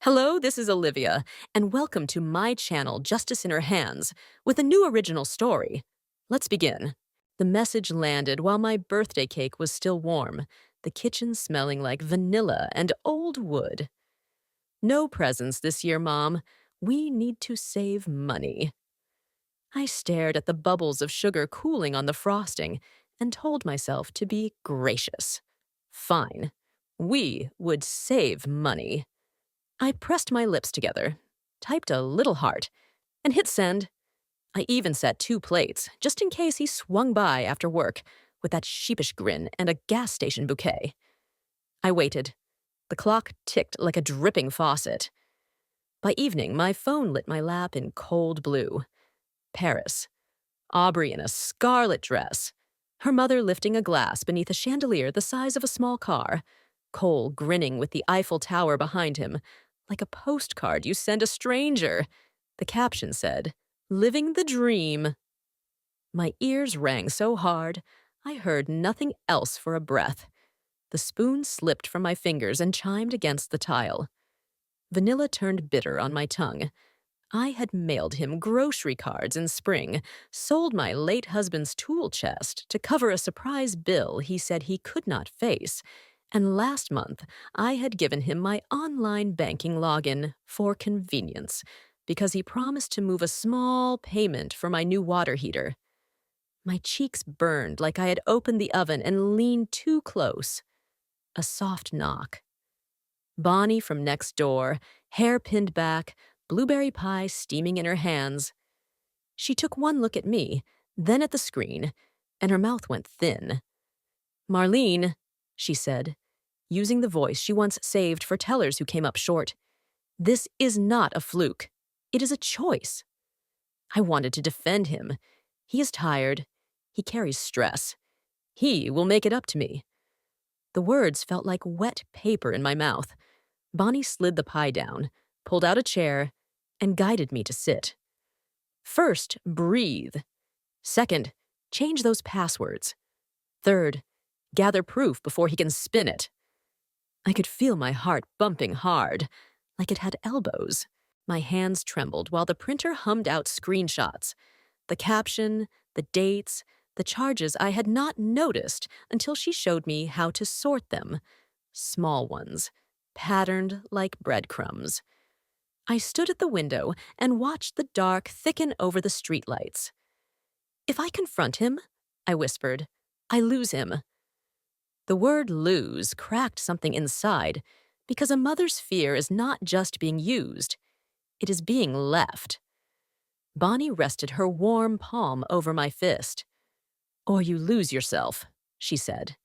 Hello, this is Olivia, and welcome to my channel, Justice in Her Hands, with a new original story. Let's begin. The message landed while my birthday cake was still warm, the kitchen smelling like vanilla and old wood. No presents this year, Mom. We need to save money. I stared at the bubbles of sugar cooling on the frosting and told myself to be gracious. Fine. We would save money. I pressed my lips together, typed a little heart, and hit send. I even set 2 plates, just in case he swung by after work with that sheepish grin and a gas station bouquet. I waited. The clock ticked like a dripping faucet. By evening, my phone lit my lap in cold blue. Paris. Aubrey in a scarlet dress. Her mother lifting a glass beneath a chandelier the size of a small car. Cole grinning with the Eiffel Tower behind him, like a postcard you send a stranger. The caption said, "Living the dream." My ears rang so hard, I heard nothing else for a breath. The spoon slipped from my fingers and chimed against the tile. Vanilla turned bitter on my tongue. I had mailed him grocery cards in spring, sold my late husband's tool chest to cover a surprise bill he said he could not face, and last month I had given him my online banking login for convenience because he promised to move a small payment for my new water heater. My cheeks burned like I had opened the oven and leaned too close. A soft knock. Bonnie from next door, hair pinned back, blueberry pie steaming in her hands. She took one look at me, then at the screen, and her mouth went thin. "Marlene," she said, using the voice she once saved for tellers who came up short. "This is not a fluke. It is a choice." I wanted to defend him. He is tired. He carries stress. He will make it up to me. The words felt like wet paper in my mouth. Bonnie slid the pie down, pulled out a chair, and guided me to sit. First, breathe. Second, change those passwords. Third, gather proof before he can spin it. I could feel my heart bumping hard, like it had elbows. My hands trembled while the printer hummed out screenshots. The caption, the dates, the charges I had not noticed until she showed me how to sort them. Small ones, patterned like breadcrumbs. I stood at the window and watched the dark thicken over the streetlights. "If I confront him," I whispered, "I lose him." The word lose cracked something inside, because a mother's fear is not just being used, it is being left. Bonnie rested her warm palm over my fist. "Or you lose yourself," she said.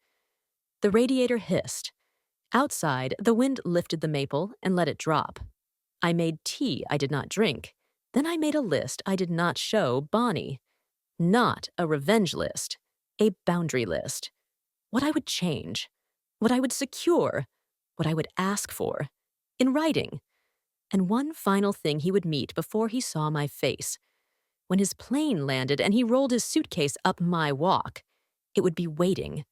The radiator hissed. Outside, the wind lifted the maple and let it drop. I made tea I did not drink. Then I made a list I did not show Bonnie. Not a revenge list, a boundary list. What I would change, what I would secure, what I would ask for, in writing. And one final thing he would meet before he saw my face. When his plane landed and he rolled his suitcase up my walk, it would be waiting.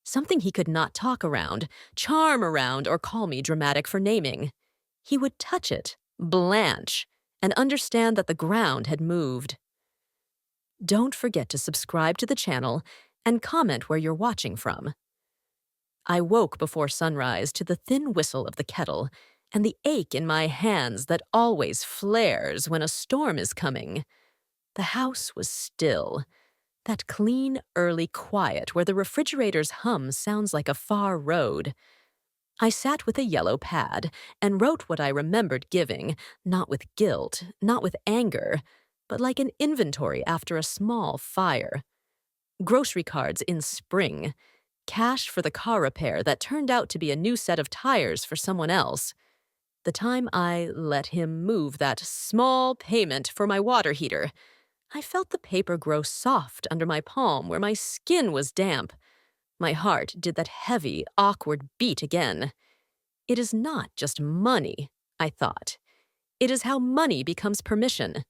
Something he could not talk around, charm around, or call me dramatic for naming. He would touch it, blanch, and understand that the ground had moved. Don't forget to subscribe to the channel and comment where you're watching from. I woke before sunrise to the thin whistle of the kettle and the ache in my hands that always flares when a storm is coming. The house was still. That clean, early quiet where the refrigerator's hum sounds like a far road. I sat with a yellow pad and wrote what I remembered giving, not with guilt, not with anger, but like an inventory after a small fire. Grocery cards in spring. Cash for the car repair that turned out to be a new set of tires for someone else. The time I let him move that small payment for my water heater. I felt the paper grow soft under my palm where my skin was damp. My heart did that heavy, awkward beat again. It is not just money, I thought. It is how money becomes permission.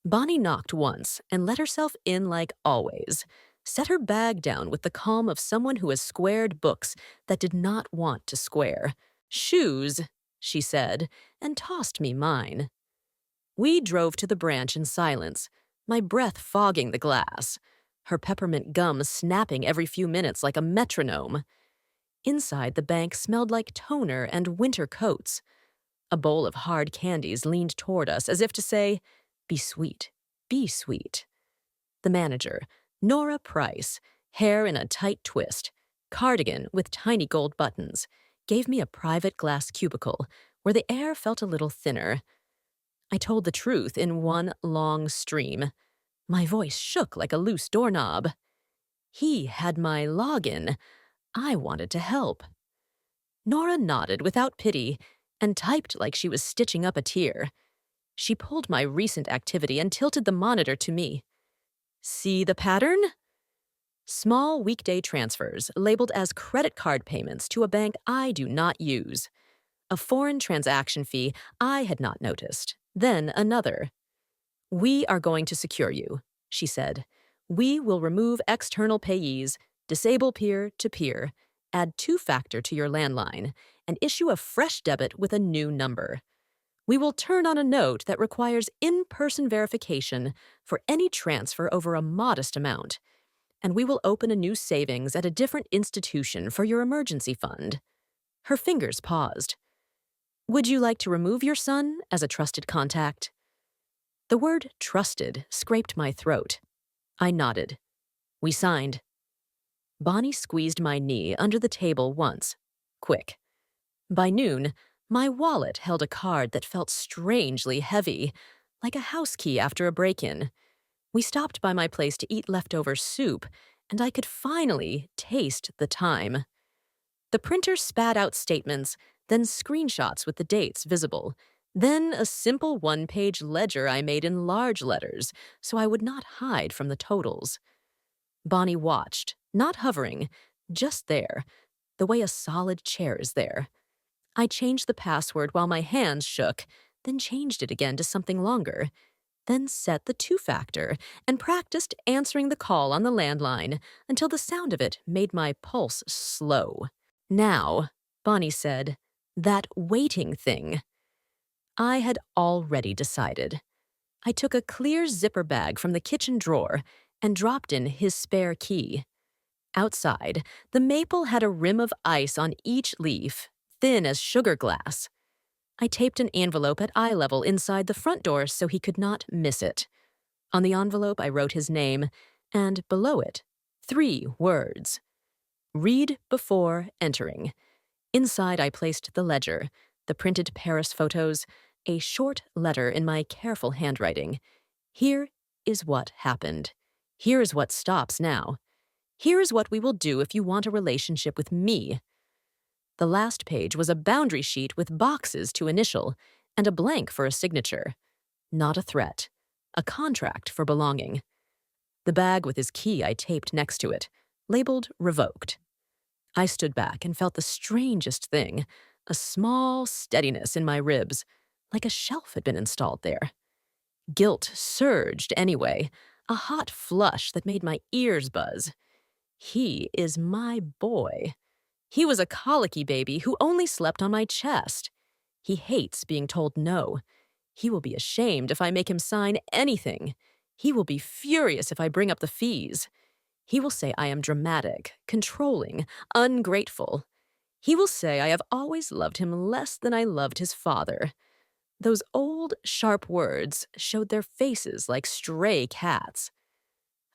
Bonnie knocked once and let herself in like always, set her bag down with the calm of someone who has squared books that did not want to square. Shoes she said, and tossed me mine. We drove to the branch in silence, my breath fogging the glass, her peppermint gum snapping every few minutes like a metronome. Inside, the bank smelled like toner and winter coats. A bowl of hard candies leaned toward us as if to say, "Be sweet, be sweet." The manager, Nora Price, hair in a tight twist, cardigan with tiny gold buttons, gave me a private glass cubicle where the air felt a little thinner. I told the truth in one long stream. My voice shook like a loose doorknob. He had my login. I wanted to help. Nora nodded without pity and typed like she was stitching up a tear. She pulled my recent activity and tilted the monitor to me. See the pattern? Small weekday transfers labeled as credit card payments to a bank I do not use. A foreign transaction fee I had not noticed. Then another. "We are going to secure you," she said. "We will remove external payees, disable peer-to-peer, add two-factor to your landline, and issue a fresh debit with a new number. We will turn on a note that requires in-person verification for any transfer over a modest amount, and we will open a new savings at a different institution for your emergency fund." Her fingers paused. "Would you like to remove your son as a trusted contact?" The word trusted scraped my throat. I nodded. We signed. Bonnie squeezed my knee under the table once. Quick. By noon, my wallet held a card that felt strangely heavy, like a house key after a break-in. We stopped by my place to eat leftover soup, and I could finally taste the time. The printer spat out statements, then screenshots with the dates visible, then a simple one-page ledger I made in large letters so I would not hide from the totals. Bonnie watched, not hovering, just there, the way a solid chair is there. I changed the password while my hands shook, then changed it again to something longer, then set the two-factor and practiced answering the call on the landline until the sound of it made my pulse slow. "Now," Bonnie said, "that waiting thing." I had already decided. I took a clear zipper bag from the kitchen drawer and dropped in his spare key. Outside, the maple had a rim of ice on each leaf, thin as sugar glass. I taped an envelope at eye level inside the front door so he could not miss it. On the envelope, I wrote his name, and below it, 3 words. "Read before entering." Inside, I placed the ledger, the printed Paris photos, a short letter in my careful handwriting. Here is what happened. Here is what stops now. Here is what we will do if you want a relationship with me. The last page was a boundary sheet with boxes to initial and a blank for a signature. Not a threat. A contract for belonging. The bag with his key I taped next to it, labeled revoked. I stood back and felt the strangest thing, a small steadiness in my ribs, like a shelf had been installed there. Guilt surged anyway, a hot flush that made my ears buzz. He is my boy. He was a colicky baby who only slept on my chest. He hates being told no. He will be ashamed if I make him sign anything. He will be furious if I bring up the fees. He will say I am dramatic, controlling, ungrateful. He will say I have always loved him less than I loved his father. Those old, sharp words showed their faces like stray cats.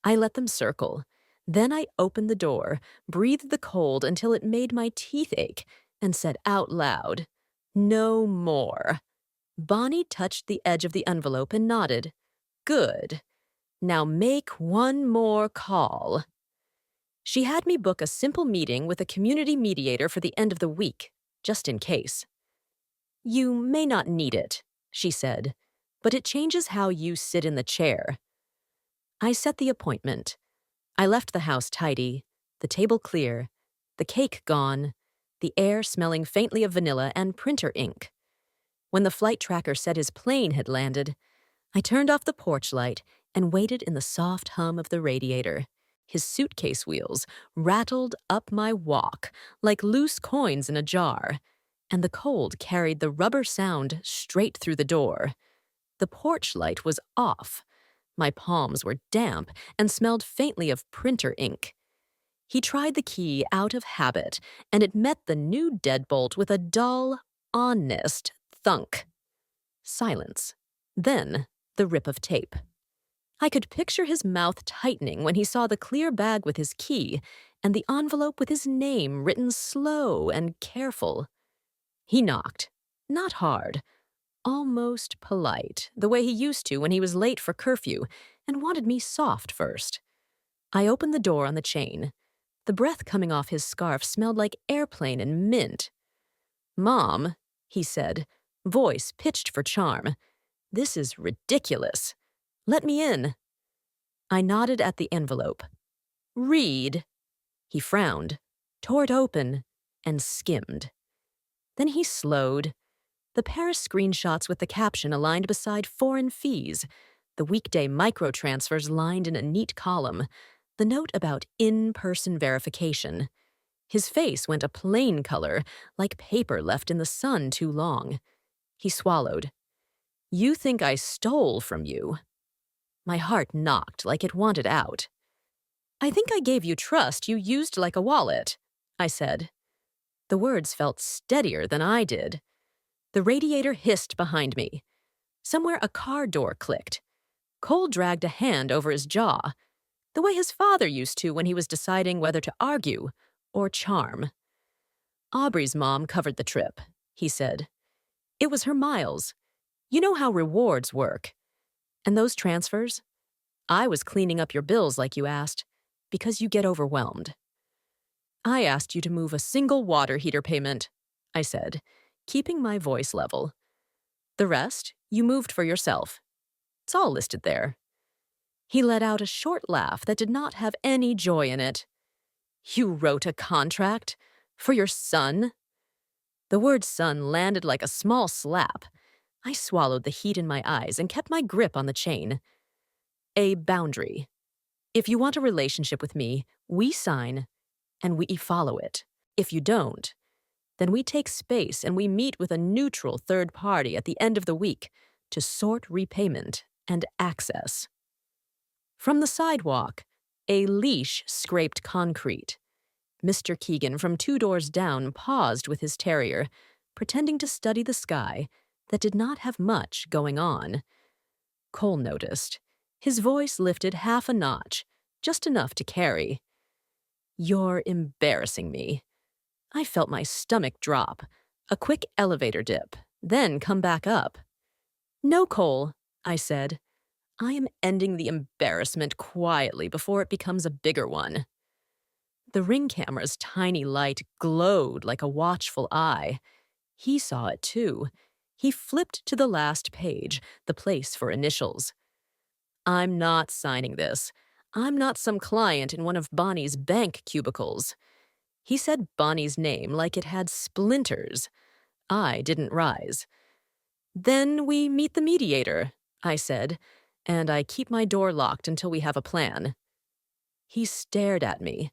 I let them circle. Then I opened the door, breathed the cold until it made my teeth ache, and said out loud, "No more." Bonnie touched the edge of the envelope and nodded. "Good. Now make one more call." She had me book a simple meeting with a community mediator for the end of the week, just in case. "You may not need it," she said, "but it changes how you sit in the chair." I set the appointment. I left the house tidy, the table clear, the cake gone, the air smelling faintly of vanilla and printer ink. When the flight tracker said his plane had landed, I turned off the porch light and waited in the soft hum of the radiator. His suitcase wheels rattled up my walk like loose coins in a jar, and the cold carried the rubber sound straight through the door. The porch light was off. My palms were damp and smelled faintly of printer ink. He tried the key out of habit, and it met the new deadbolt with a dull, honest thunk. Silence. Then, the rip of tape. I could picture his mouth tightening when he saw the clear bag with his key and the envelope with his name written slow and careful. He knocked. Not hard. Almost polite, the way he used to when he was late for curfew, and wanted me soft first. I opened the door on the chain. The breath coming off his scarf smelled like airplane and mint. "Mom," he said, voice pitched for charm. "This is ridiculous. Let me in." I nodded at the envelope. "Read." He frowned, tore it open, and skimmed. Then he slowed. The Paris screenshots with the caption aligned beside foreign fees, the weekday microtransfers lined in a neat column, the note about in-person verification. His face went a plain color, like paper left in the sun too long. He swallowed. "You think I stole from you?" My heart knocked like it wanted out. "I think I gave you trust you used like a wallet," I said. The words felt steadier than I did. The radiator hissed behind me. Somewhere a car door clicked. Cole dragged a hand over his jaw, the way his father used to when he was deciding whether to argue or charm. "Aubrey's mom covered the trip," he said. "It was her miles. You know how rewards work. And those transfers? I was cleaning up your bills like you asked, because you get overwhelmed." "I asked you to move a single water heater payment," I said, keeping my voice level. "The rest, you moved for yourself. It's all listed there." He let out a short laugh that did not have any joy in it. "You wrote a contract? For your son?" The word son landed like a small slap. I swallowed the heat in my eyes and kept my grip on the chain. "A boundary. If you want a relationship with me, we sign and we follow it. If you don't, then we take space and we meet with a neutral third party at the end of the week to sort repayment and access." From the sidewalk, a leash scraped concrete. Mr. Keegan from 2 doors down paused with his terrier, pretending to study the sky that did not have much going on. Cole noticed. His voice lifted half a notch, just enough to carry. "You're embarrassing me." I felt my stomach drop, a quick elevator dip, then come back up. "No, Cole," I said. "I am ending the embarrassment quietly before it becomes a bigger one." The Ring camera's tiny light glowed like a watchful eye. He saw it too. He flipped to the last page, the place for initials. "I'm not signing this. I'm not some client in one of Bonnie's bank cubicles." He said Bonnie's name like it had splinters. I didn't rise. "Then we meet the mediator," I said, "and I keep my door locked until we have a plan." He stared at me,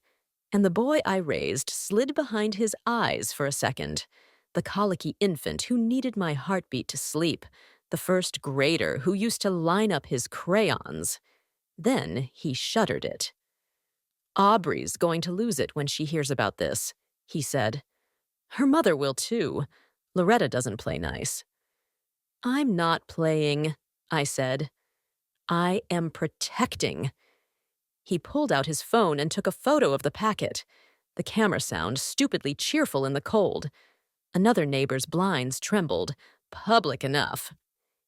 and the boy I raised slid behind his eyes for a second. The colicky infant who needed my heartbeat to sleep, the first grader who used to line up his crayons. Then he shuddered it. "Aubrey's going to lose it when she hears about this," he said. "Her mother will too. Loretta doesn't play nice." "I'm not playing," I said. "I am protecting." He pulled out his phone and took a photo of the packet. The camera sound stupidly cheerful in the cold. Another neighbor's blinds trembled, public enough.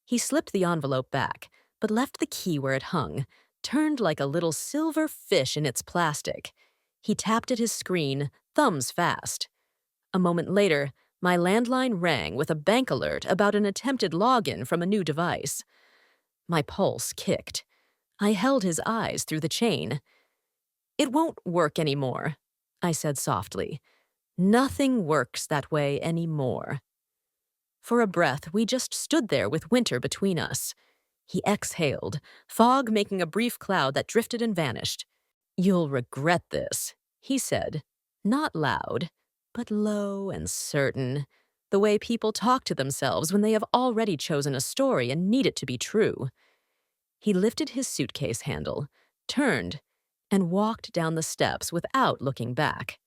He slipped the envelope back, but left the key where it hung, turned like a little silver fish in its plastic. He tapped at his screen, thumbs fast. A moment later, my landline rang with a bank alert about an attempted login from a new device. My pulse kicked. I held his eyes through the chain. "It won't work anymore," I said softly. "Nothing works that way anymore." For a breath, we just stood there with winter between us. He exhaled, fog making a brief cloud that drifted and vanished. "You'll regret this," he said, not loud, but low and certain. the way people talk to themselves when they have already chosen a story and need it to be true. He lifted his suitcase handle, turned, and walked down the steps without looking back.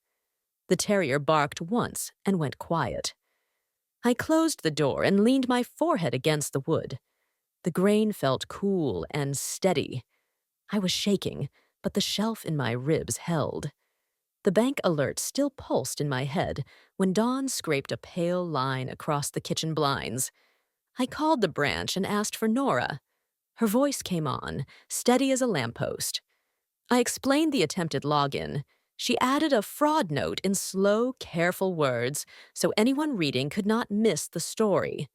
The terrier barked once and went quiet. I closed the door and leaned my forehead against the wood. The grain felt cool and steady. I was shaking, but the shelf in my ribs held. The bank alert still pulsed in my head when dawn scraped a pale line across the kitchen blinds. I called the branch and asked for Nora. Her voice came on, steady as a lamppost. I explained the attempted login. She added a fraud note in slow, careful words so anyone reading could not miss the story.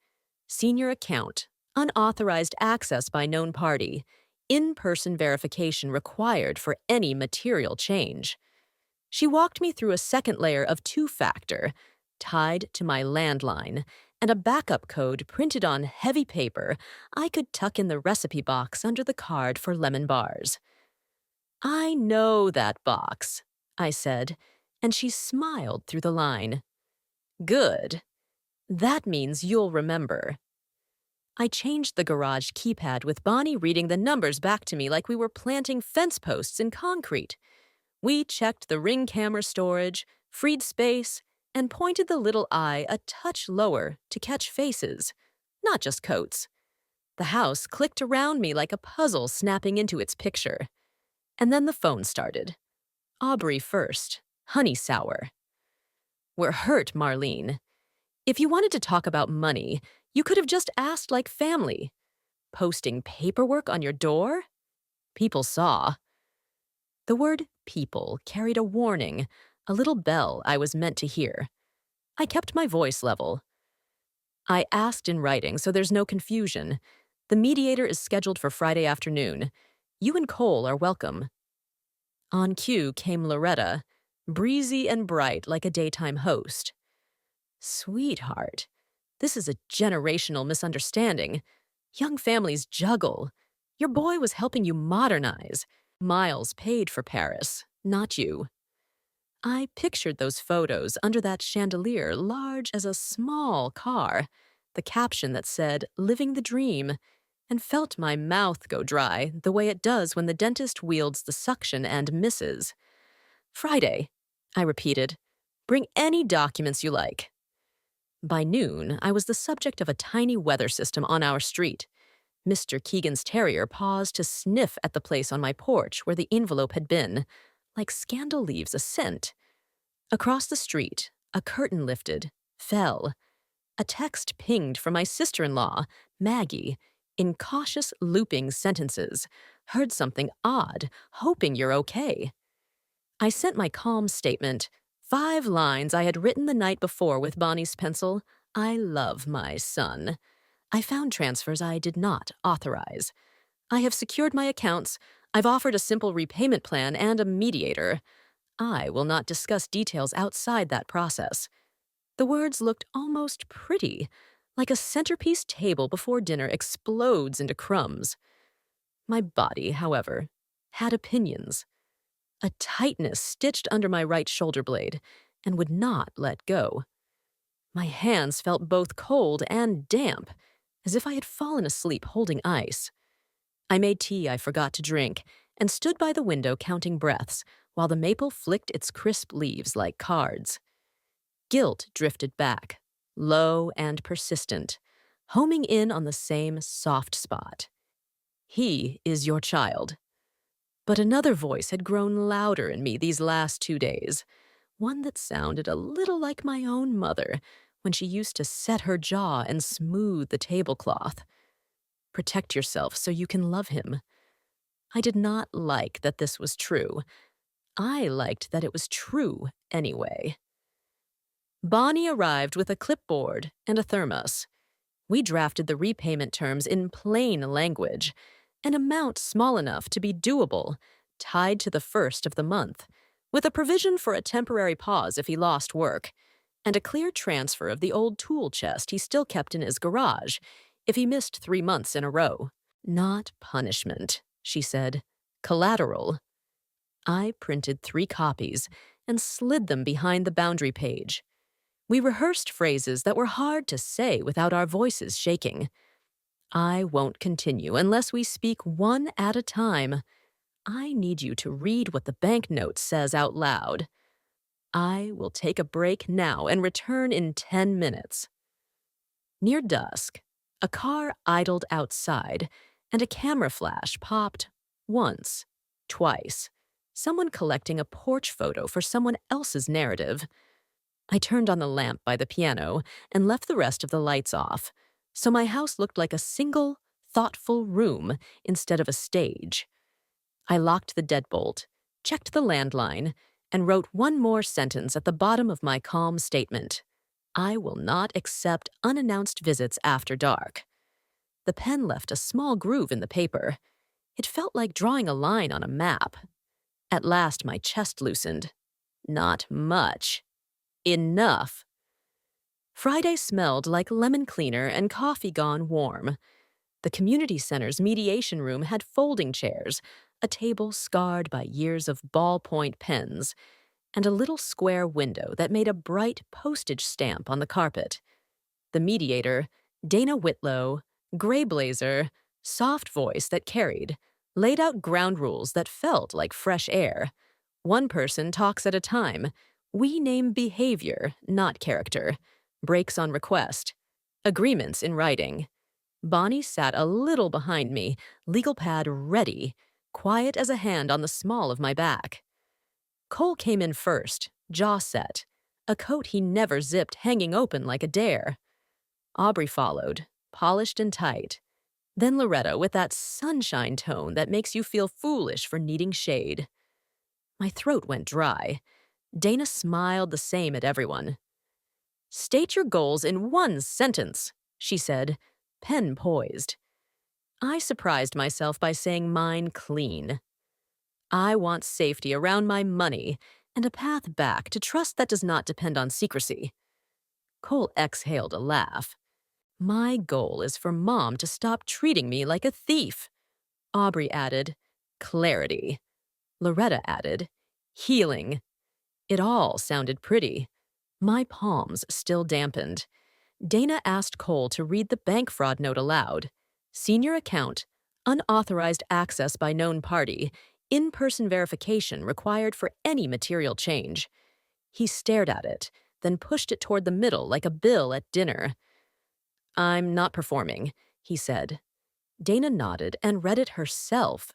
Senior account, unauthorized access by known party, in-person verification required for any material change. She walked me through a second layer of two-factor, tied to my landline, and a backup code printed on heavy paper I could tuck in the recipe box under the card for lemon bars. "I know that box," I said, and she smiled through the line. "Good. That means you'll remember." I changed the garage keypad with Bonnie reading the numbers back to me like we were planting fence posts in concrete. We checked the ring camera storage, freed space, and pointed the little eye a touch lower to catch faces, not just coats. The house clicked around me like a puzzle snapping into its picture. And then the phone started. Aubrey first, honey sour. "We're hurt, Marlene. If you wanted to talk about money, you could have just asked like family. Posting paperwork on your door? People saw." The word people carried a warning, a little bell I was meant to hear. I kept my voice level. "I asked in writing, so there's no confusion. The mediator is scheduled for Friday afternoon. You and Cole are welcome." On cue came Loretta, breezy and bright like a daytime host. "Sweetheart, this is a generational misunderstanding. Young families juggle. Your boy was helping you modernize. Miles paid for Paris, not you." I pictured those photos under that chandelier large as a small car, the caption that said, "Living the dream," and felt my mouth go dry the way it does when the dentist wields the suction and misses. "Friday," I repeated. "Bring any documents you like." By noon, I was the subject of a tiny weather system on our street. Mr. Keegan's terrier paused to sniff at the place on my porch where the envelope had been, like scandal leaves a scent. Across the street, a curtain lifted, fell. A text pinged from my sister-in-law, Maggie, in cautious looping sentences. "Heard something odd, hoping you're okay." I sent my calm statement, 5 lines I had written the night before with Bonnie's pencil. "I love my son." I found transfers I did not authorize. "I have secured my accounts. I've offered a simple repayment plan and a mediator. I will not discuss details outside that process." The words looked almost pretty, like a centerpiece table before dinner explodes into crumbs. My body, however, had opinions. A tightness stitched under my right shoulder blade and would not let go. My hands felt both cold and damp, as if I had fallen asleep holding ice. I made tea I forgot to drink and stood by the window counting breaths while the maple flicked its crisp leaves like cards. Guilt drifted back, low and persistent, homing in on the same soft spot. "He is your child." But another voice had grown louder in me these last 2 days, one that sounded a little like my own mother when she used to set her jaw and smooth the tablecloth. "Protect yourself so you can love him." I did not like that this was true. I liked that it was true anyway. Bonnie arrived with a clipboard and a thermos. We drafted the repayment terms in plain language, an amount small enough to be doable, tied to the first of the month, with a provision for a temporary pause if he lost work, and a clear transfer of the old tool chest he still kept in his garage if he missed 3 months in a row. "Not punishment," she said. "Collateral." I printed 3 copies and slid them behind the boundary page. We rehearsed phrases that were hard to say without our voices shaking. I won't continue unless we speak one at a time. I need you to read what the banknote says out loud. I will take a break now and return in 10 minutes. Near dusk, a car idled outside, and a camera flash popped once, twice, someone collecting a porch photo for someone else's narrative. I turned on the lamp by the piano and left the rest of the lights off, so my house looked like a single, thoughtful room instead of a stage. I locked the deadbolt, checked the landline, and wrote one more sentence at the bottom of my calm statement. I will not accept unannounced visits after dark. The pen left a small groove in the paper. It felt like drawing a line on a map. At last, my chest loosened. Not much. Enough. Friday smelled like lemon cleaner and coffee gone warm. The community center's mediation room had folding chairs, a table scarred by years of ballpoint pens, and a little square window that made a bright postage stamp on the carpet. The mediator, Dana Whitlow, gray blazer, soft voice that carried, laid out ground rules that felt like fresh air. One person talks at a time. We name behavior, not character. Breaks on request. Agreements in writing. Bonnie sat a little behind me, legal pad ready, quiet as a hand on the small of my back. Cole came in first, jaw set, a coat he never zipped hanging open like a dare. Aubrey followed, polished and tight. Then Loretta with that sunshine tone that makes you feel foolish for needing shade. My throat went dry. Dana smiled the same at everyone. State your goals in one sentence, she said, pen poised. I surprised myself by saying mine clean. I want safety around my money and a path back to trust that does not depend on secrecy. Cole exhaled a laugh. My goal is for Mom to stop treating me like a thief. Aubrey added, clarity. Loretta added, healing. It all sounded pretty. My palms still dampened. Dana asked Cole to read the bank fraud note aloud. Senior account, unauthorized access by known party, in-person verification required for any material change. He stared at it, then pushed it toward the middle like a bill at dinner. I'm not performing, he said. Dana nodded and read it herself.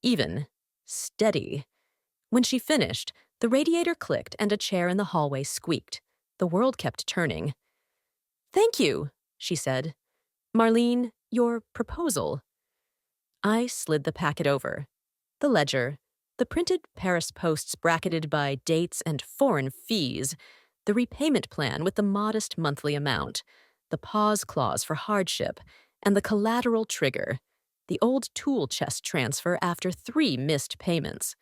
Even, steady. When she finished, the radiator clicked and a chair in the hallway squeaked. The world kept turning. Thank you, she said. Marlene, your proposal. I slid the packet over. The ledger, the printed Paris posts bracketed by dates and foreign fees, the repayment plan with the modest monthly amount, the pause clause for hardship, and the collateral trigger, the old tool chest transfer after 3 missed payments.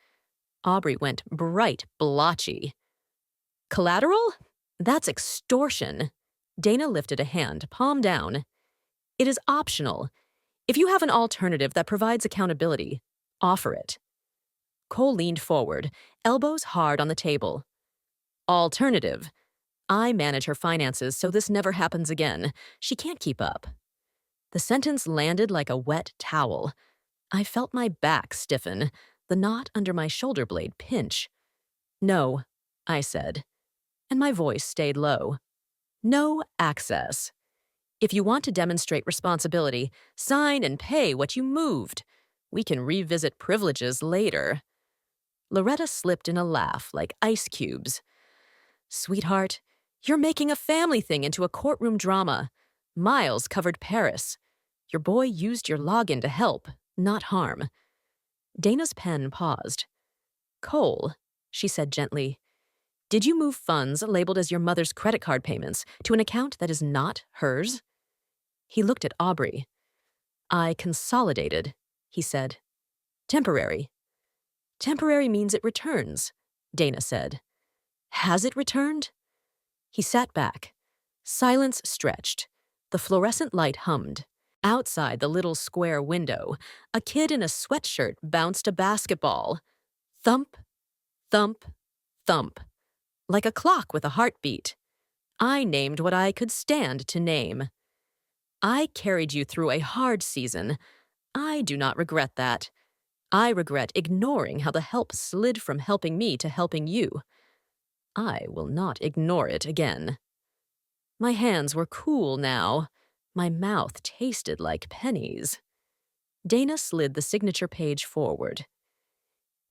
Aubrey went bright blotchy. Collateral? That's extortion. Dana lifted a hand, palm down. It is optional. If you have an alternative that provides accountability, offer it. Cole leaned forward, elbows hard on the table. Alternative. I manage her finances so this never happens again. She can't keep up. The sentence landed like a wet towel. I felt my back stiffen, the knot under my shoulder blade pinch. No, I said, and my voice stayed low. No access. If you want to demonstrate responsibility, sign and pay what you moved. We can revisit privileges later. Loretta slipped in a laugh like ice cubes. Sweetheart, you're making a family thing into a courtroom drama. Miles covered Paris. Your boy used your login to help, not harm. Dana's pen paused. Cole, she said gently, did you move funds labeled as your mother's credit card payments to an account that is not hers? He looked at Aubrey. I consolidated, he said. Temporary. Temporary means it returns, Dana said. Has it returned? He sat back. Silence stretched. The fluorescent light hummed. Outside the little square window, a kid in a sweatshirt bounced a basketball. Thump, thump, thump. Like a clock with a heartbeat. I named what I could stand to name. I carried you through a hard season. I do not regret that. I regret ignoring how the help slid from helping me to helping you. I will not ignore it again. My hands were cool now. My mouth tasted like pennies. Dana slid the signature page forward.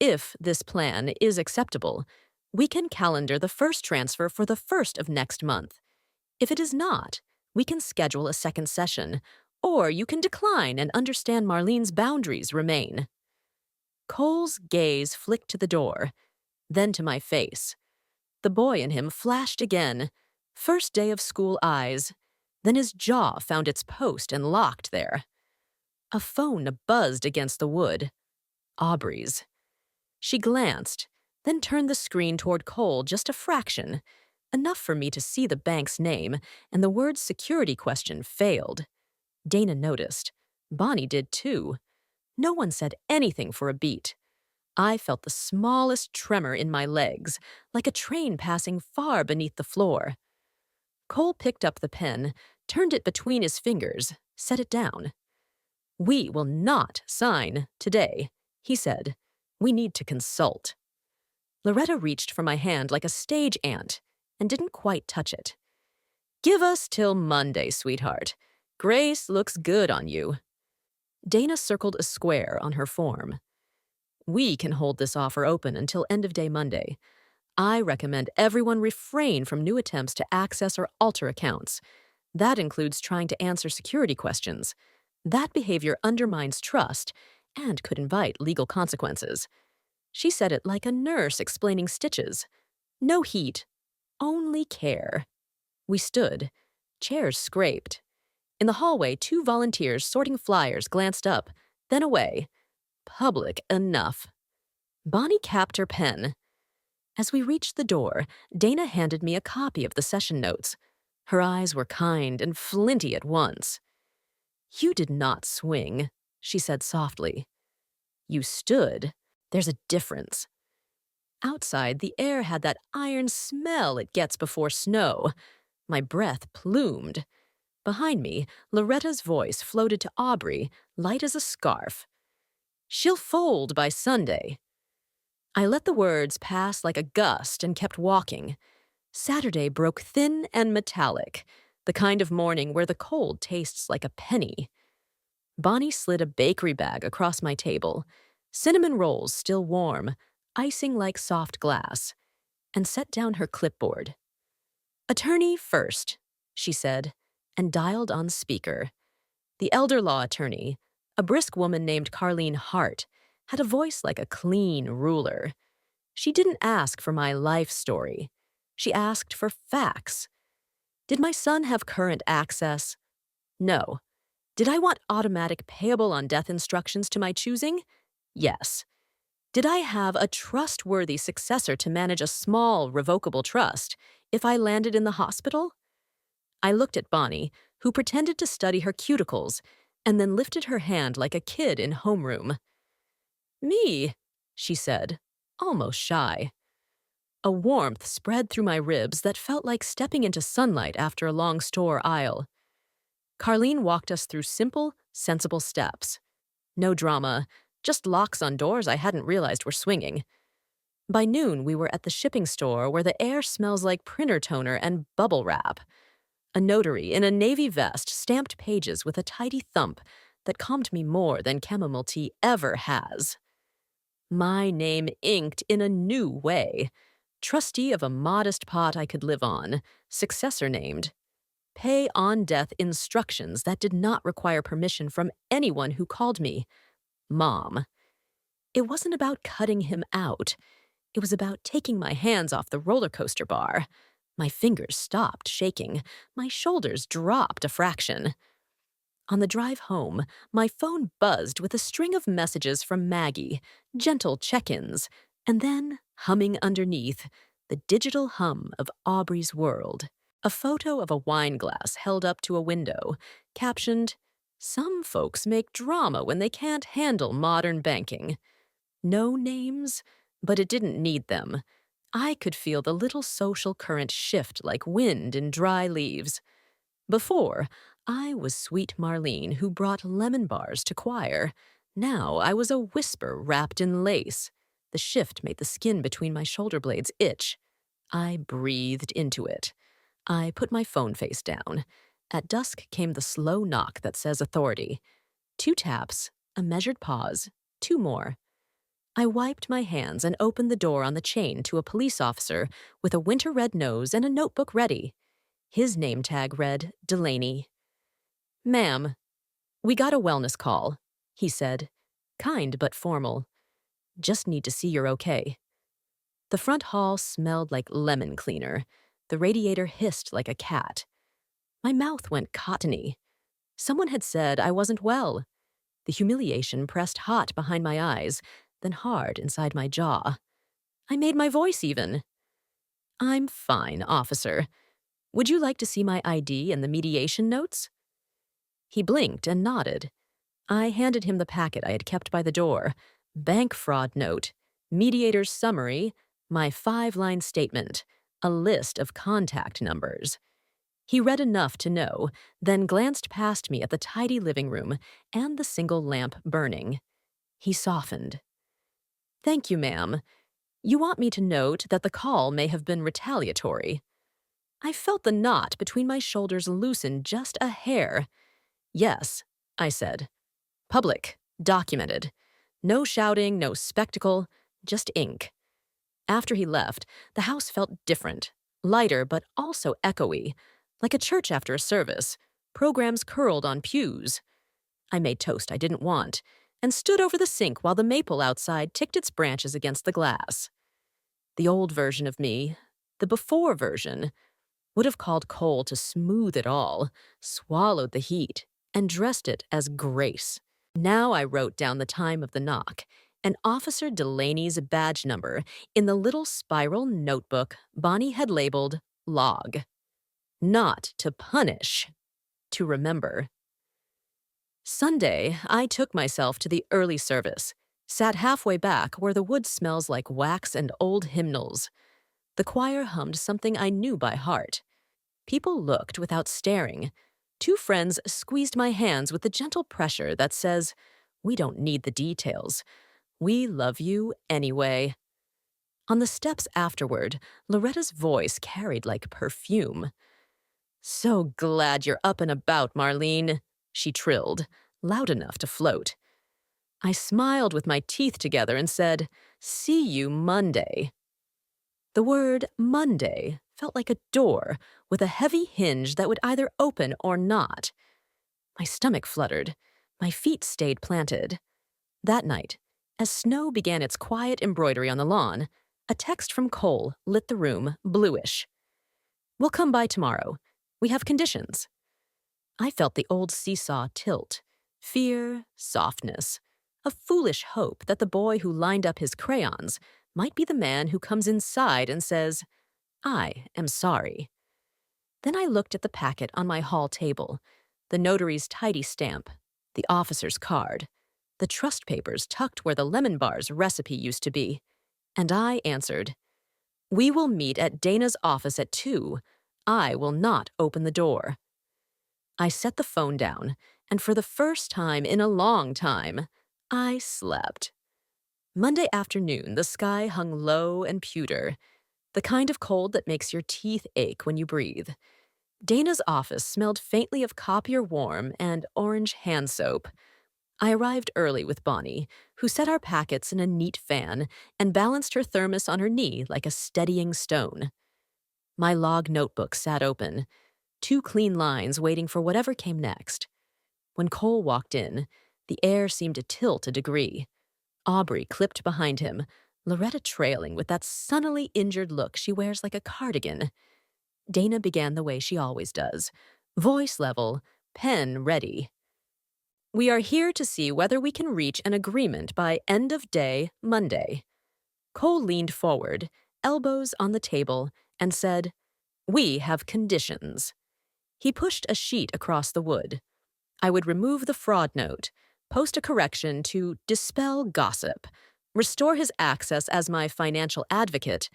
If this plan is acceptable, we can calendar the first transfer for the 1st of next month. If it is not, we can schedule a second session, or you can decline and understand Marlene's boundaries remain. Cole's gaze flicked to the door, then to my face. The boy in him flashed again. First day of school eyes. Then his jaw found its post and locked there. A phone buzzed against the wood. Aubrey's. She glanced, then turned the screen toward Cole just a fraction, enough for me to see the bank's name, and the word security question failed. Dana noticed. Bonnie did too. No one said anything for a beat. I felt the smallest tremor in my legs, like a train passing far beneath the floor. Cole picked up the pen, turned it between his fingers, set it down. "We will not sign today," he said. "We need to consult." Loretta reached for my hand like a stage ant and didn't quite touch it. "Give us till Monday, sweetheart. Grace looks good on you." Dana circled a square on her form. "We can hold this offer open until end of day Monday. I recommend everyone refrain from new attempts to access or alter accounts. That includes trying to answer security questions. That behavior undermines trust and could invite legal consequences." She said it like a nurse explaining stitches. No heat, only care. We stood. Chairs scraped. In the hallway, 2 volunteers sorting flyers glanced up, then away. Public enough. Bonnie capped her pen. As we reached the door, Dana handed me a copy of the session notes. Her eyes were kind and flinty at once. "You did not swing," she said softly. "You stood. There's a difference." Outside, the air had that iron smell it gets before snow. My breath plumed. Behind me, Loretta's voice floated to Aubrey, light as a scarf. "She'll fold by Sunday." I let the words pass like a gust and kept walking. Saturday broke thin and metallic, the kind of morning where the cold tastes like a penny. Bonnie slid a bakery bag across my table, cinnamon rolls still warm, icing like soft glass, and set down her clipboard. "Attorney first," she said, and dialed on speaker. The elder law attorney, a brisk woman named Carlene Hart, had a voice like a clean ruler. She didn't ask for my life story. She asked for facts. Did my son have current access? No. Did I want automatic payable on death instructions to my choosing? Yes. Did I have a trustworthy successor to manage a small, revocable trust if I landed in the hospital? I looked at Bonnie, who pretended to study her cuticles, and then lifted her hand like a kid in homeroom. "Me," she said, almost shy. A warmth spread through my ribs that felt like stepping into sunlight after a long store aisle. Carlene walked us through simple, sensible steps. No drama, just locks on doors I hadn't realized were swinging. By noon, we were at the shipping store where the air smells like printer toner and bubble wrap. A notary in a navy vest stamped pages with a tidy thump that calmed me more than chamomile tea ever has. My name inked in a new way. Trustee of a modest pot I could live on, successor named. Pay on death instructions that did not require permission from anyone who called me Mom. It wasn't about cutting him out. It was about taking my hands off the roller coaster bar. My fingers stopped shaking. My shoulders dropped a fraction. On the drive home, my phone buzzed with a string of messages from Maggie, gentle check-ins, and then, humming underneath, the digital hum of Aubrey's world. A photo of a wine glass held up to a window, captioned, "Some folks make drama when they can't handle modern banking." No names, but it didn't need them. I could feel the little social current shift like wind in dry leaves. Before, I was sweet Marlene who brought lemon bars to choir. Now I was a whisper wrapped in lace. The shift made the skin between my shoulder blades itch. I breathed into it. I put my phone face down. At dusk came the slow knock that says authority. 2 taps, a measured pause, 2 more. I wiped my hands and opened the door on the chain to a police officer with a winter red nose and a notebook ready. His name tag read Delaney. "Ma'am, we got a wellness call," he said, kind but formal. "Just need to see you're okay." The front hall smelled like lemon cleaner. The radiator hissed like a cat. My mouth went cottony. Someone had said I wasn't well. The humiliation pressed hot behind my eyes, then hard inside my jaw. I made my voice even. "I'm fine, officer. Would you like to see my ID and the mediation notes?" He blinked and nodded. I handed him the packet I had kept by the door. Bank fraud note, mediator's summary, my 5-line statement, a list of contact numbers. He read enough to know, then glanced past me at the tidy living room and the single lamp burning. He softened. "Thank you, ma'am. You want me to note that the call may have been retaliatory." I felt the knot between my shoulders loosen just a hair. "Yes," I said. "Public, documented. No shouting, no spectacle, just ink." After he left, the house felt different, lighter but also echoey, like a church after a service, programs curled on pews. I made toast I didn't want, and stood over the sink while the maple outside ticked its branches against the glass. The old version of me, the before version, would have called Cole to smooth it all, swallowed the heat, and dressed it as grace. Now I wrote down the time of the knock, and Officer Delaney's badge number in the little spiral notebook Bonnie had labeled log. Not to punish, to remember. Sunday, I took myself to the early service, sat halfway back where the wood smells like wax and old hymnals. The choir hummed something I knew by heart. People looked without staring. 2 friends squeezed my hands with the gentle pressure that says, "We don't need the details. We love you anyway." On the steps afterward, Loretta's voice carried like perfume. "So glad you're up and about, Marlene," she trilled, loud enough to float. I smiled with my teeth together and said, "See you Monday." The word Monday felt like a door with a heavy hinge that would either open or not. My stomach fluttered. My feet stayed planted. That night, as snow began its quiet embroidery on the lawn, a text from Cole lit the room bluish. "We'll come by tomorrow. We have conditions." I felt the old seesaw tilt. Fear, softness, a foolish hope that the boy who lined up his crayons might be the man who comes inside and says, "I am sorry." Then I looked at the packet on my hall table, the notary's tidy stamp, the officer's card, the trust papers tucked where the lemon bars recipe used to be, and I answered, "We will meet at Dana's office at 2. I will not open the door." I set the phone down, and for the first time in a long time, I slept. Monday afternoon, the sky hung low and pewter, the kind of cold that makes your teeth ache when you breathe. Dana's office smelled faintly of copier warm and orange hand soap. I arrived early with Bonnie, who set our packets in a neat fan and balanced her thermos on her knee like a steadying stone. My log notebook sat open, 2 clean lines waiting for whatever came next. When Cole walked in, the air seemed to tilt a degree. Aubrey clipped behind him, Loretta trailing with that sunnily injured look she wears like a cardigan. Dana began the way she always does, voice level, pen ready. "We are here to see whether we can reach an agreement by end of day Monday." Cole leaned forward, elbows on the table, and said, "We have conditions." He pushed a sheet across the wood. I would remove the fraud note, post a correction to dispel gossip, restore his access as my financial advocate,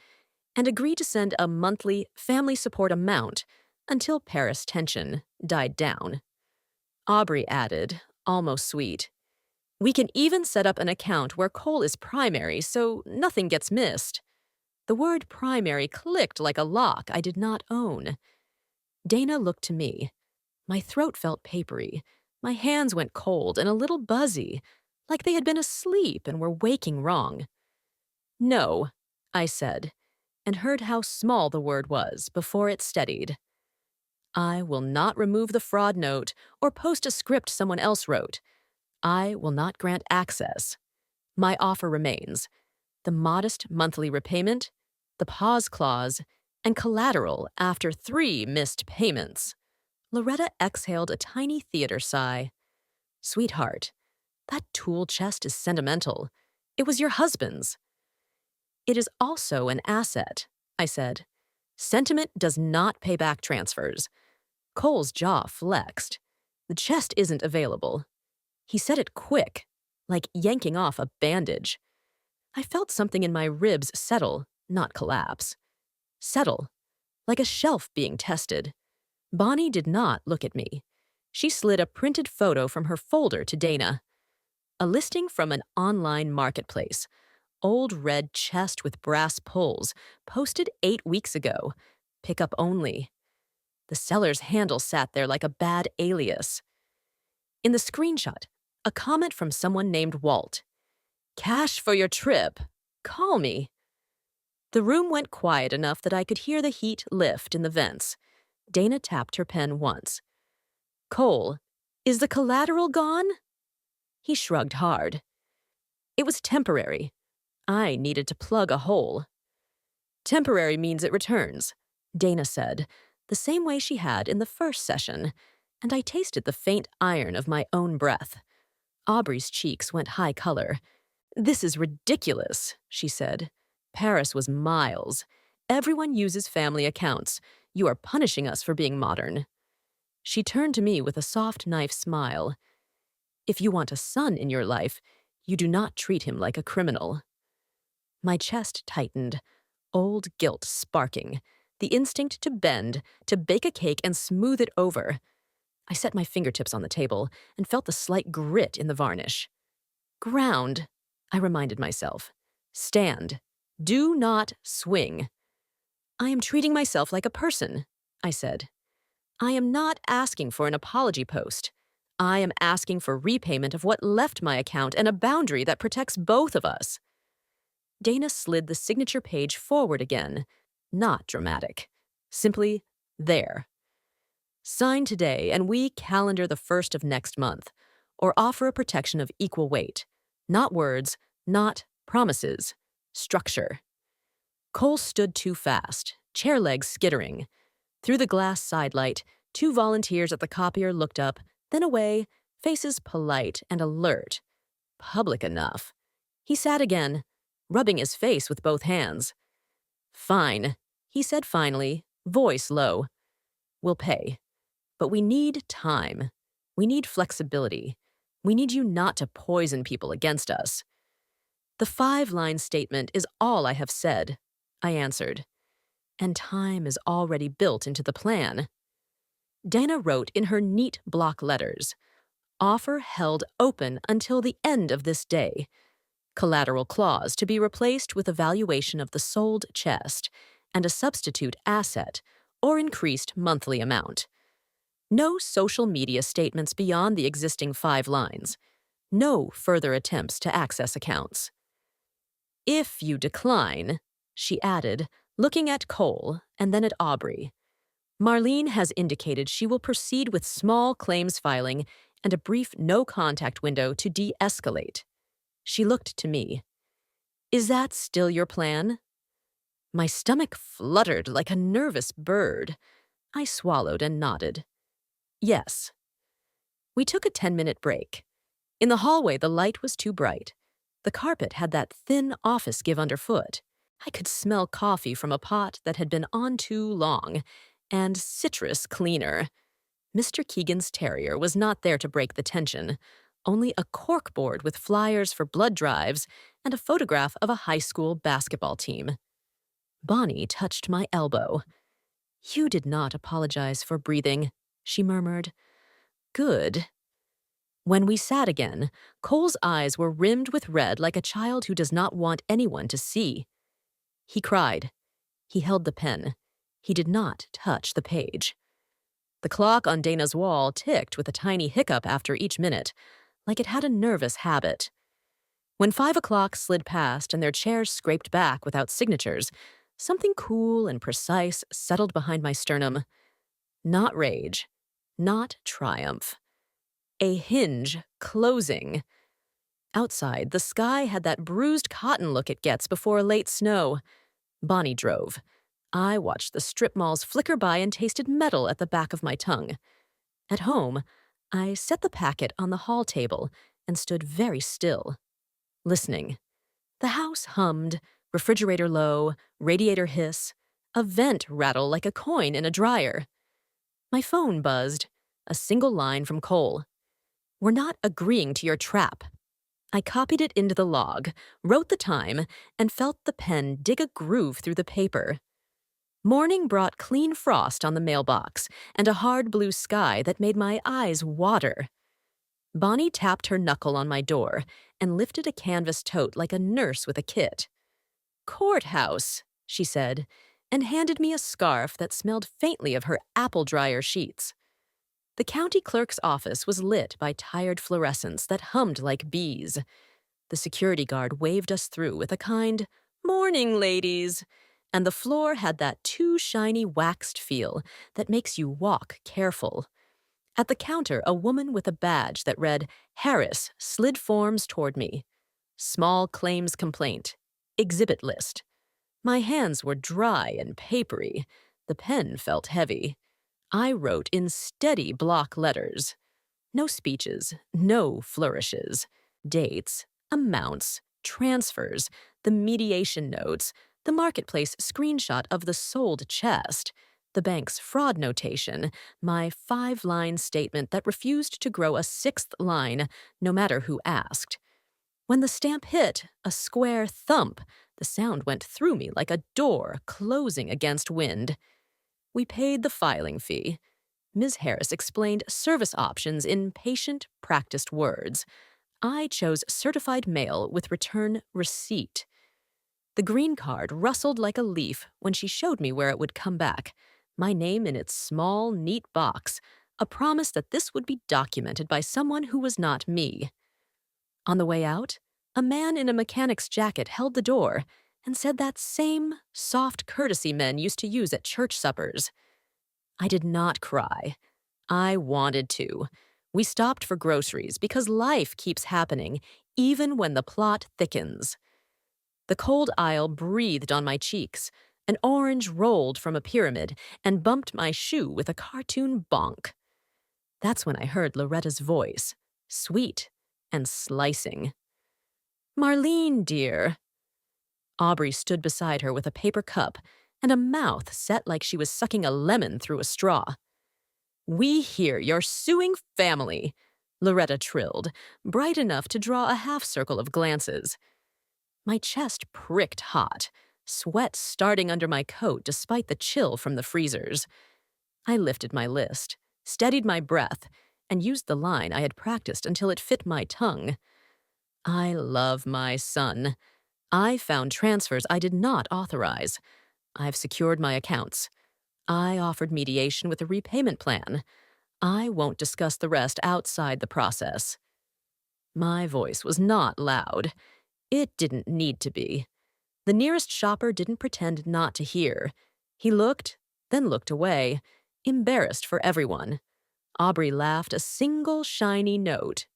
and agreed to send a monthly family support amount until Paris tension died down. Aubrey added, almost sweet, "We can even set up an account where Cole is primary so nothing gets missed." The word primary clicked like a lock I did not own. Dana looked to me. My throat felt papery. My hands went cold and a little buzzy, like they had been asleep and were waking wrong. "No," I said, and heard how small the word was before it steadied. "I will not remove the fraud note or post a script someone else wrote. I will not grant access. My offer remains: the modest monthly repayment, the pause clause, and collateral after 3 missed payments." Loretta exhaled a tiny theater sigh. "Sweetheart, that tool chest is sentimental. It was your husband's." "It is also an asset," I said. "Sentiment does not pay back transfers." Cole's jaw flexed. "The chest isn't available." He said it quick, like yanking off a bandage. I felt something in my ribs settle, not collapse. Settle, like a shelf being tested. Bonnie did not look at me. She slid a printed photo from her folder to Dana. A listing from an online marketplace. Old red chest with brass pulls, posted 8 weeks ago. Pickup only. The seller's handle sat there like a bad alias. In the screenshot, a comment from someone named Walt. "Cash for your trip. Call me." The room went quiet enough that I could hear the heat lift in the vents. Dana tapped her pen once. "Cole, is the collateral gone?" He shrugged hard. "It was temporary. I needed to plug a hole." "Temporary means it returns," Dana said, the same way she had in the first session, and I tasted the faint iron of my own breath. Aubrey's cheeks went high color. "This is ridiculous," she said. "Paris was miles. Everyone uses family accounts. You are punishing us for being modern." She turned to me with a soft knife smile. "If you want a son in your life, you do not treat him like a criminal." My chest tightened, old guilt sparking, the instinct to bend, to bake a cake and smooth it over. I set my fingertips on the table and felt the slight grit in the varnish. "Ground," I reminded myself. "Stand. Do not swing." "I am treating myself like a person," I said. "I am not asking for an apology post. I am asking for repayment of what left my account and a boundary that protects both of us." Dana slid the signature page forward again. Not dramatic. Simply, there. "Sign today and we calendar the 1st of next month, or offer a protection of equal weight. Not words, not promises. Structure." Cole stood too fast, chair legs skittering. Through the glass sidelight, 2 volunteers at the copier looked up, then away, faces polite and alert. Public enough. He sat again, rubbing his face with both hands. "Fine," he said finally, voice low. "We'll pay. But we need time. We need flexibility. We need you not to poison people against us." "The 5-line statement is all I have said," I answered. "And time is already built into the plan." Dana wrote in her neat block letters, "Offer held open until the end of this day. Collateral clause to be replaced with a valuation of the sold chest and a substitute asset or increased monthly amount. No social media statements beyond the existing 5 lines. No further attempts to access accounts." "If you decline," she added, looking at Cole and then at Aubrey, "Marlene has indicated she will proceed with small claims filing and a brief no-contact window to de-escalate." She looked to me. "Is that still your plan?" My stomach fluttered like a nervous bird. I swallowed and nodded. "Yes." We took a 10-minute break. In the hallway, the light was too bright. The carpet had that thin office give underfoot. I could smell coffee from a pot that had been on too long, and citrus cleaner. Mr. Keegan's terrier was not there to break the tension, only a corkboard with flyers for blood drives and a photograph of a high school basketball team. Bonnie touched my elbow. "You did not apologize for breathing," she murmured. "Good." When we sat again, Cole's eyes were rimmed with red like a child who does not want anyone to see. He cried. He held the pen. He did not touch the page. The clock on Dana's wall ticked with a tiny hiccup after each minute, like it had a nervous habit. When 5 o'clock slid past and their chairs scraped back without signatures, something cool and precise settled behind my sternum. Not rage, not triumph. A hinge closing. Outside, the sky had that bruised cotton look it gets before a late snow. Bonnie drove. I watched the strip malls flicker by and tasted metal at the back of my tongue. At home, I set the packet on the hall table and stood very still, listening. The house hummed, refrigerator low, radiator hiss, a vent rattle like a coin in a dryer. My phone buzzed, a single line from Cole. "We're not agreeing to your trap." I copied it into the log, wrote the time, and felt the pen dig a groove through the paper. Morning brought clean frost on the mailbox and a hard blue sky that made my eyes water. Bonnie tapped her knuckle on my door and lifted a canvas tote like a nurse with a kit. "Courthouse," she said, and handed me a scarf that smelled faintly of her apple dryer sheets. The county clerk's office was lit by tired fluorescents that hummed like bees. The security guard waved us through with a kind, "Morning, ladies," and the floor had that too shiny waxed feel that makes you walk careful. At the counter, a woman with a badge that read Harris slid forms toward me. Small claims complaint. Exhibit list. My hands were dry and papery. The pen felt heavy. I wrote in steady block letters. No speeches, no flourishes. Dates, amounts, transfers, the mediation notes, the marketplace screenshot of the sold chest, the bank's fraud notation, my 5-line statement that refused to grow a 6th line, no matter who asked. When the stamp hit, a square thump, the sound went through me like a door closing against wind. We paid the filing fee. Ms. Harris explained service options in patient, practiced words. I chose certified mail with return receipt. The green card rustled like a leaf when she showed me where it would come back, my name in its small, neat box, a promise that this would be documented by someone who was not me. On the way out, a man in a mechanic's jacket held the door and said that same soft courtesy men used to use at church suppers. I did not cry. I wanted to. We stopped for groceries because life keeps happening, even when the plot thickens. The cold aisle breathed on my cheeks. An orange rolled from a pyramid and bumped my shoe with a cartoon bonk. That's when I heard Loretta's voice, sweet and slicing. "Marlene, dear." Aubrey stood beside her with a paper cup and a mouth set like she was sucking a lemon through a straw. "We hear you're suing family," Loretta trilled, bright enough to draw a half-circle of glances. My chest pricked hot, sweat starting under my coat despite the chill from the freezers. I lifted my list, steadied my breath, and used the line I had practiced until it fit my tongue. I love my son. I found transfers I did not authorize. I've secured my accounts. I offered mediation with a repayment plan. I won't discuss the rest outside the process. My voice was not loud. It didn't need to be. The nearest shopper didn't pretend not to hear. He looked, then looked away, embarrassed for everyone. Aubrey laughed a single shiny note.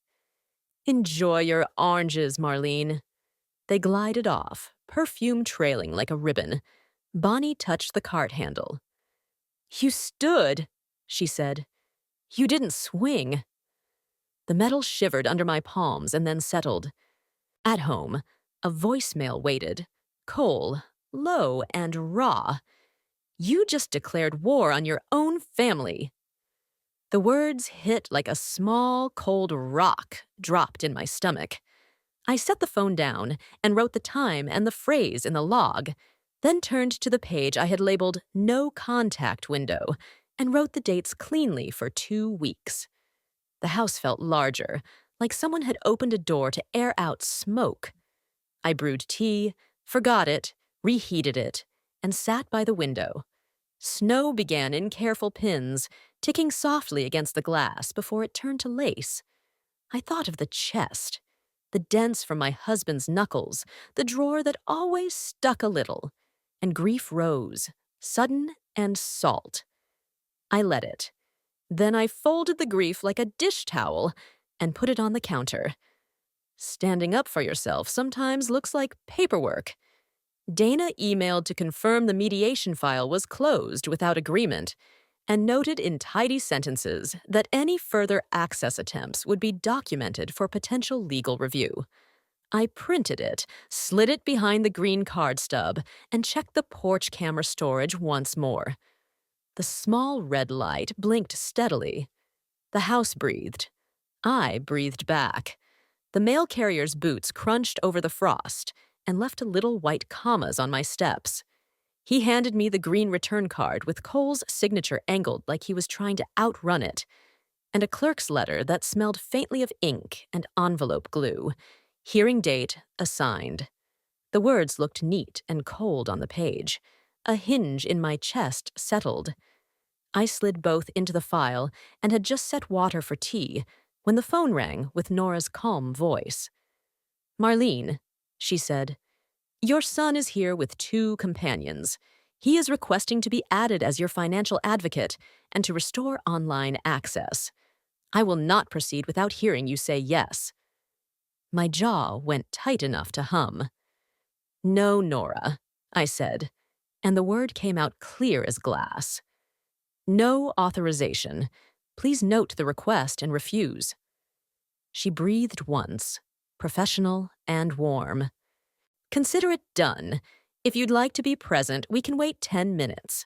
"Enjoy your oranges, Marlene." They glided off, perfume trailing like a ribbon. Bonnie touched the cart handle. "You stood," she said. "You didn't swing." The metal shivered under my palms and then settled. At home, a voicemail waited. Cole, low and raw. "You just declared war on your own family." The words hit like a small, cold rock dropped in my stomach. I set the phone down and wrote the time and the phrase in the log. then turned to the page I had labeled No Contact Window and wrote the dates cleanly for 2 weeks. The house felt larger, like someone had opened a door to air out smoke. I brewed tea, forgot it, reheated it, and sat by the window. Snow began in careful pins, ticking softly against the glass before it turned to lace. I thought of the chest, the dents from my husband's knuckles, the drawer that always stuck a little, and grief rose, sudden and salt. I let it. Then I folded the grief like a dish towel and put it on the counter. Standing up for yourself sometimes looks like paperwork. Dana emailed to confirm the mediation file was closed without agreement and noted in tidy sentences that any further access attempts would be documented for potential legal review. I printed it, slid it behind the green card stub, and checked the porch camera storage once more. The small red light blinked steadily. The house breathed. I breathed back. The mail carrier's boots crunched over the frost and left little white commas on my steps. He handed me the green return card with Cole's signature angled like he was trying to outrun it, and a clerk's letter that smelled faintly of ink and envelope glue. Hearing date assigned. The words looked neat and cold on the page. A hinge in my chest settled. I slid both into the file and had just set water for tea when the phone rang with Nora's calm voice. "Marlene," she said, "your son is here with 2 companions. He is requesting to be added as your financial advocate and to restore online access. I will not proceed without hearing you say yes." My jaw went tight enough to hum. "No, Nora," I said, and the word came out clear as glass. "No authorization. Please note the request and refuse." She breathed once, professional and warm. "Consider it done. If you'd like to be present, we can wait 10 minutes.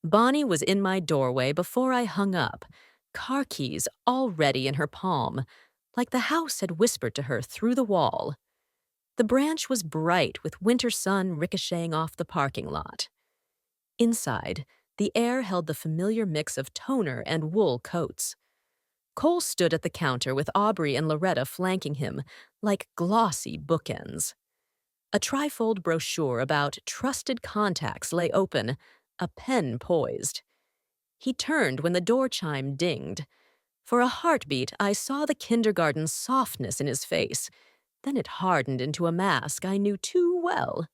Bonnie was in my doorway before I hung up, car keys already in her palm, like the house had whispered to her through the wall. The branch was bright with winter sun ricocheting off the parking lot. Inside, the air held the familiar mix of toner and wool coats. Cole stood at the counter with Aubrey and Loretta flanking him, like glossy bookends. A trifold brochure about trusted contacts lay open, a pen poised. He turned when the door chime dinged. For a heartbeat, I saw the kindergarten softness in his face. Then it hardened into a mask I knew too well.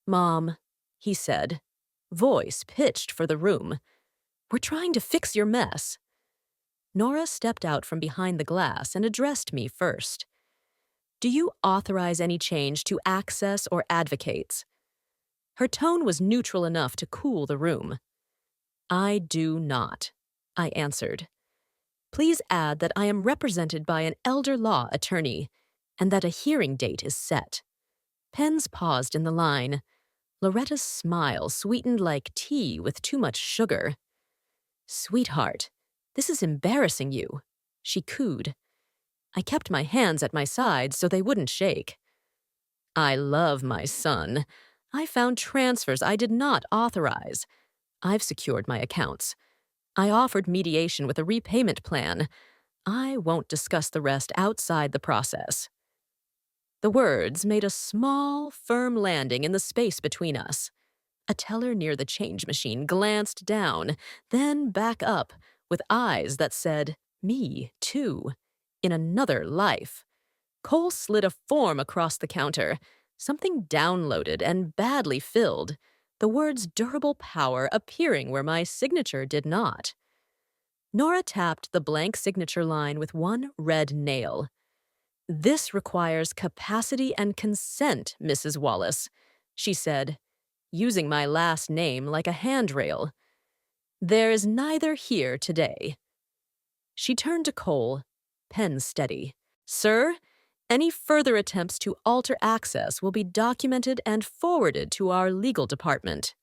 "Mom," he said, voice pitched for the room, "we're trying to fix your mess." Nora stepped out from behind the glass and addressed me first. "Do you authorize any change to access or advocates?" Her tone was neutral enough to cool the room. "I do not," I answered. "Please add that I am represented by an elder law attorney and that a hearing date is set." Pens paused in the line. Loretta's smile sweetened like tea with too much sugar. "Sweetheart, this is embarrassing you," she cooed. I kept my hands at my sides so they wouldn't shake. "I love my son. I found transfers I did not authorize. I've secured my accounts. I offered mediation with a repayment plan. I won't discuss the rest outside the process." The words made a small, firm landing in the space between us. A teller near the change machine glanced down, then back up, with eyes that said, "Me, too, in another life." Cole slid a form across the counter, something downloaded and badly filled, the words "durable power" appearing where my signature did not. Nora tapped the blank signature line with one red nail. "This requires capacity and consent, Mrs. Wallace," she said, using my last name like a handrail. "There is neither here today." She turned to Cole, pen steady. "Sir, any further attempts to alter access will be documented and forwarded to our legal department."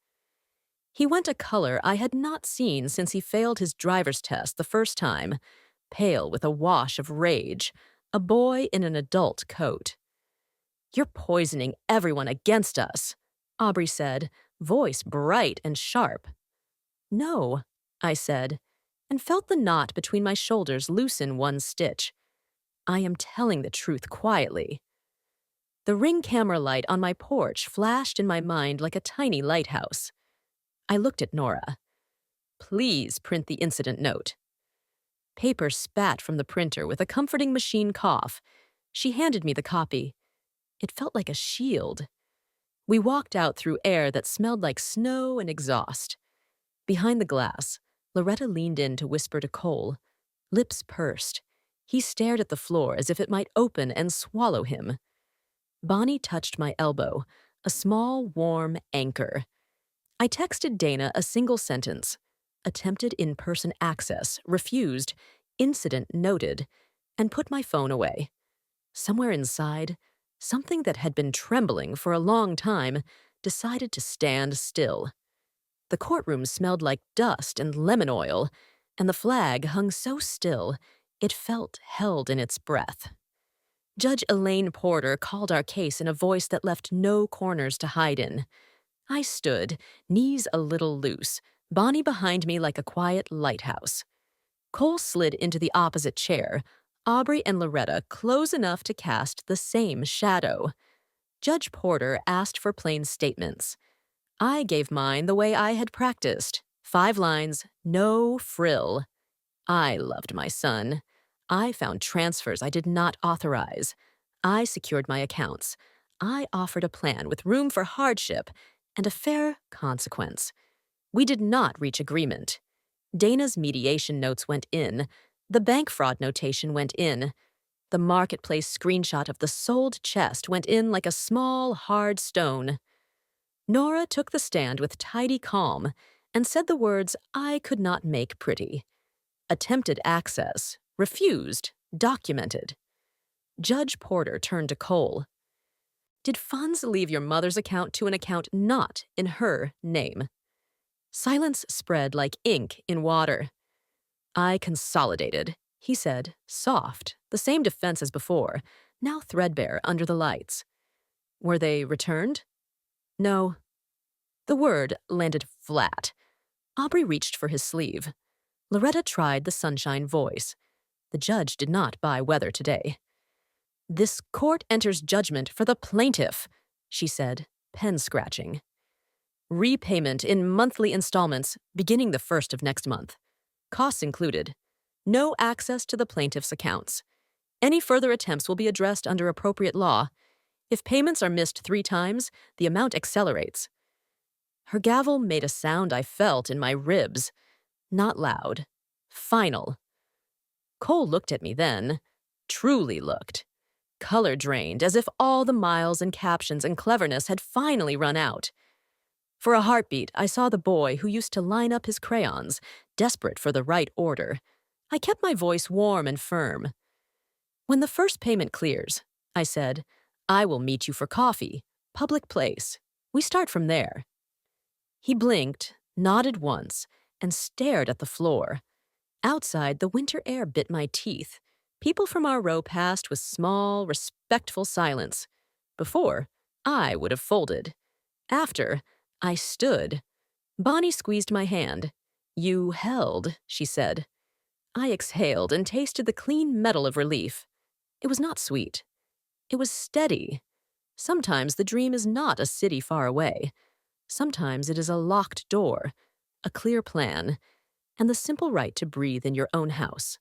He went a color I had not seen since he failed his driver's test the first time, pale with a wash of rage, a boy in an adult coat. "You're poisoning everyone against us," Aubrey said, voice bright and sharp. No, I said, and felt the knot between my shoulders loosen one stitch. I am telling the truth quietly. The ring camera light on my porch flashed in my mind like a tiny lighthouse. I looked at Nora. Please print the incident note. Paper spat from the printer with a comforting machine cough. She handed me the copy. It felt like a shield. We walked out through air that smelled like snow and exhaust. Behind the glass, Loretta leaned in to whisper to Cole. Lips pursed. He stared at the floor as if it might open and swallow him. Bonnie touched my elbow, a small, warm anchor. I texted Dana a single sentence. Attempted in-person access, refused, incident noted, and put my phone away. Somewhere inside, something that had been trembling for a long time decided to stand still. The courtroom smelled like dust and lemon oil, and the flag hung so still it felt held in its breath. Judge Elaine Porter called our case in a voice that left no corners to hide in. I stood, knees a little loose, Bonnie behind me like a quiet lighthouse. Cole slid into the opposite chair, Aubrey and Loretta close enough to cast the same shadow. Judge Porter asked for plain statements. I gave mine the way I had practiced. 5 lines, no frill. I loved my son. I found transfers I did not authorize. I secured my accounts. I offered a plan with room for hardship and a fair consequence. We did not reach agreement. Dana's mediation notes went in. The bank fraud notation went in. The marketplace screenshot of the sold chest went in like a small, hard stone. Nora took the stand with tidy calm and said the words I could not make pretty. Attempted access, refused, documented. Judge Porter turned to Cole. Did funds leave your mother's account to an account not in her name? Silence spread like ink in water. I consolidated, he said, soft, the same defense as before, now threadbare under the lights. Were they returned? No. The word landed flat. Aubrey reached for his sleeve. Loretta tried the sunshine voice. The judge did not buy weather today. This court enters judgment for the plaintiff, she said, pen scratching. Repayment in monthly installments beginning the 1st of next month. Costs included. No access to the plaintiff's accounts. Any further attempts will be addressed under appropriate law. If payments are missed 3 times, the amount accelerates. Her gavel made a sound I felt in my ribs. Not loud. Final. Cole looked at me then. Truly looked. Color drained, as if all the miles and captions and cleverness had finally run out. For a heartbeat, I saw the boy who used to line up his crayons, desperate for the right order. I kept my voice warm and firm. When the first payment clears, I said, I will meet you for coffee. Public place. We start from there. He blinked, nodded once, and stared at the floor. Outside, the winter air bit my teeth. People from our row passed with small, respectful silence. Before, I would have folded. After, I stood. Bonnie squeezed my hand. You held, she said. I exhaled and tasted the clean metal of relief. It was not sweet. It was steady. Sometimes the dream is not a city far away. Sometimes it is a locked door, a clear plan, and the simple right to breathe in your own house.